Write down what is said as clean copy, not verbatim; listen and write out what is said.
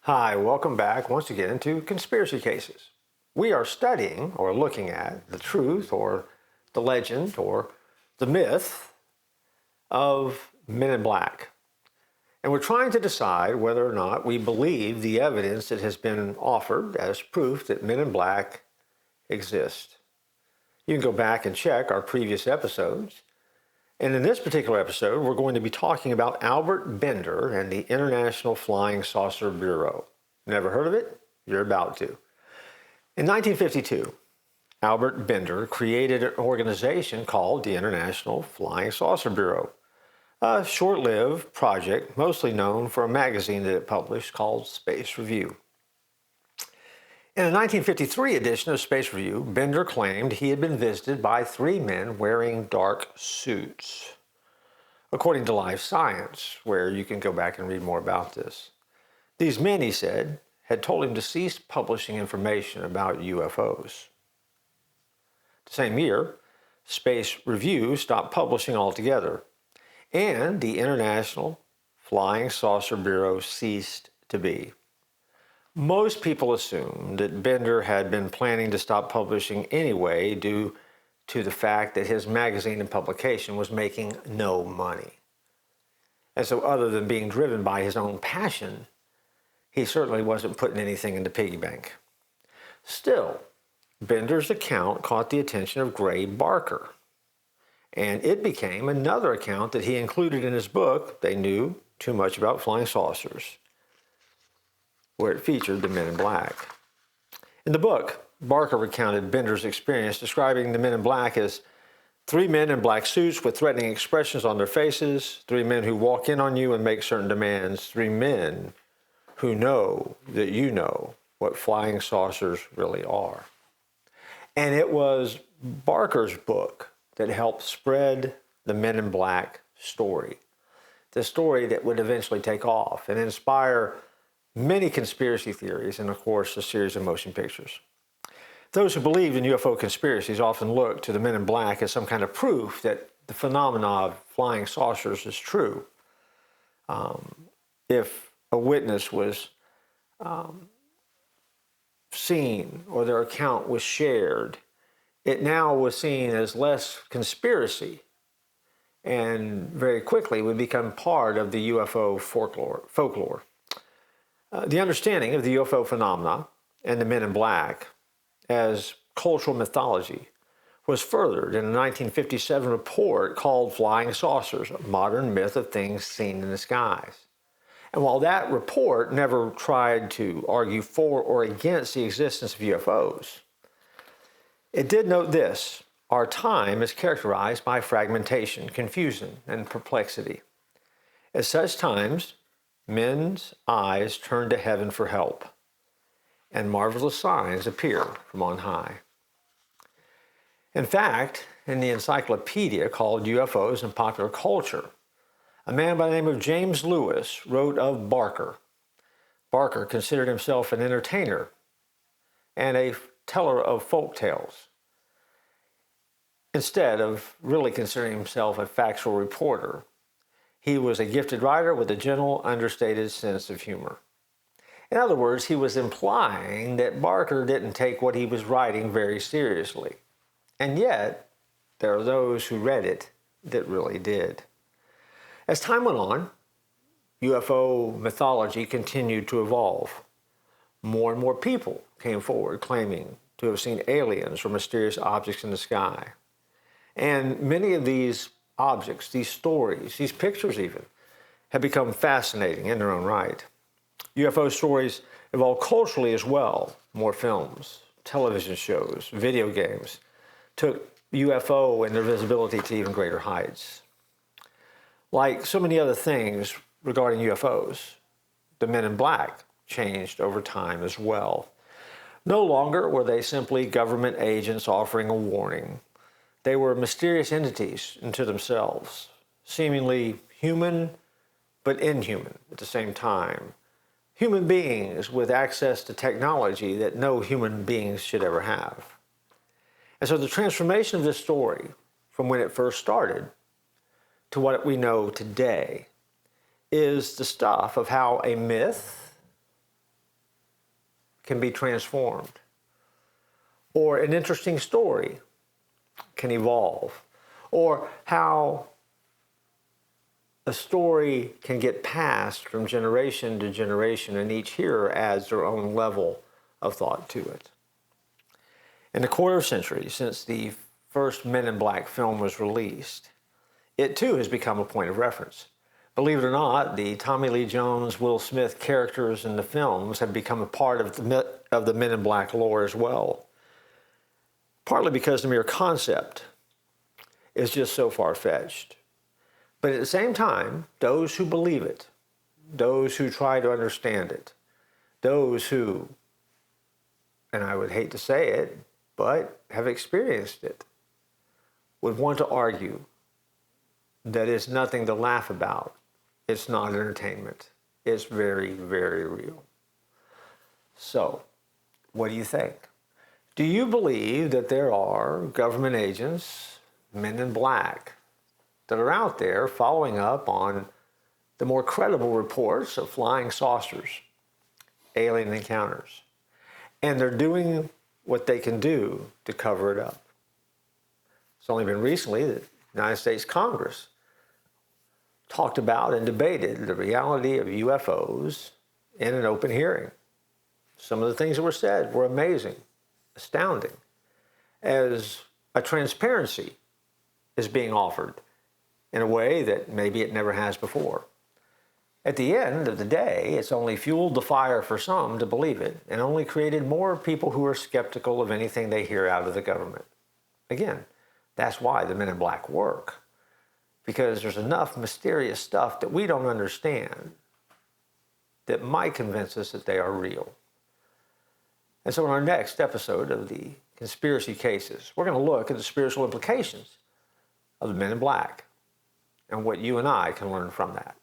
Hi, welcome back once again to Conspiracy Cases. We are studying or looking at the truth or the legend or the myth of Men in Black. And we're trying to decide whether or not we believe the evidence that has been offered as proof that Men in Black exist. You can go back and check our previous episodes. And in this particular episode, we're going to be talking about Albert Bender and the International Flying Saucer Bureau. Never heard of it? You're about to. In 1952, Albert Bender created an organization called the International Flying Saucer Bureau, a short-lived project mostly known for a magazine that it published called Space Review. In a 1953 edition of Space Review, Bender claimed he had been visited by three men wearing dark suits. According to Life Science, where you can go back and read more about this. These men, he said, had told him to cease publishing information about UFOs. The same year, Space Review stopped publishing altogether, and the International Flying Saucer Bureau ceased to be. Most people assumed that Bender had been planning to stop publishing anyway due to the fact that his magazine and publication was making no money. And so other than being driven by his own passion, he certainly wasn't putting anything in the piggy bank. Still, Bender's account caught the attention of Gray Barker, and it became another account that he included in his book, They Knew Too Much About Flying Saucers, where it featured the Men in Black. In the book, Barker recounted Bender's experience, describing the Men in Black as three men in black suits with threatening expressions on their faces, three men who walk in on you and make certain demands, three men who know that you know what flying saucers really are. And it was Barker's book that helped spread the Men in Black story, the story that would eventually take off and inspire many conspiracy theories, and of course, a series of motion pictures. Those who believed in UFO conspiracies often looked to the Men in Black as some kind of proof that the phenomena of flying saucers is true. If a witness was seen or their account was shared, it now was seen as less conspiracy and very quickly would become part of the UFO folklore. The understanding of the UFO phenomena and the Men in Black as cultural mythology was furthered in a 1957 report called Flying Saucers, a modern myth of things seen in the skies. And while that report never tried to argue for or against the existence of UFOs, it did note this: our time is characterized by fragmentation, confusion, and perplexity. At such times, men's eyes turn to heaven for help, and marvelous signs appear from on high. In fact, in the encyclopedia called UFOs and Popular Culture, a man by the name of James Lewis wrote of Barker. Barker considered himself an entertainer and a teller of folk tales, instead of really considering himself a factual reporter. He was a gifted writer with a gentle, understated sense of humor. In other words, he was implying that Barker didn't take what he was writing very seriously. And yet, there are those who read it that really did. As time went on, UFO mythology continued to evolve. More and more people came forward claiming to have seen aliens or mysterious objects in the sky. And many of these objects, these stories, these pictures even, have become fascinating in their own right. UFO stories evolved culturally as well. More films, television shows, video games took UFO and their visibility to even greater heights. Like so many other things regarding UFOs, the Men in Black changed over time as well. No longer were they simply government agents offering a warning. They were mysterious entities unto themselves, seemingly human but inhuman at the same time. Human beings with access to technology that no human beings should ever have. And so the transformation of this story from when it first started to what we know today is the stuff of how a myth can be transformed, or an interesting story can evolve, or how a story can get passed from generation to generation, and each hearer adds their own level of thought to it. In the quarter century since the first Men in Black film was released, it too has become a point of reference. Believe it or not, the Tommy Lee Jones, Will Smith characters in the films have become a part of the Men in Black lore as well, partly because the mere concept is just so far-fetched. But at the same time, those who believe it, those who try to understand it, those who, and I would hate to say it, but have experienced it, would want to argue that it's nothing to laugh about. It's not entertainment. It's very, very real. So, what do you think? Do you believe that there are government agents, men in black, that are out there following up on the more credible reports of flying saucers, alien encounters, and they're doing what they can do to cover it up? It's only been recently that the United States Congress talked about and debated the reality of UFOs in an open hearing. Some of the things that were said were amazing, astounding, as a transparency is being offered in a way that maybe it never has before. At the end of the day, it's only fueled the fire for some to believe it, and only created more people who are skeptical of anything they hear out of the government. Again, that's why the Men in Black work, because there's enough mysterious stuff that we don't understand that might convince us that they are real. And so in our next episode of the Conspiracy Cases, we're going to look at the spiritual implications of the Men in Black and what you and I can learn from that.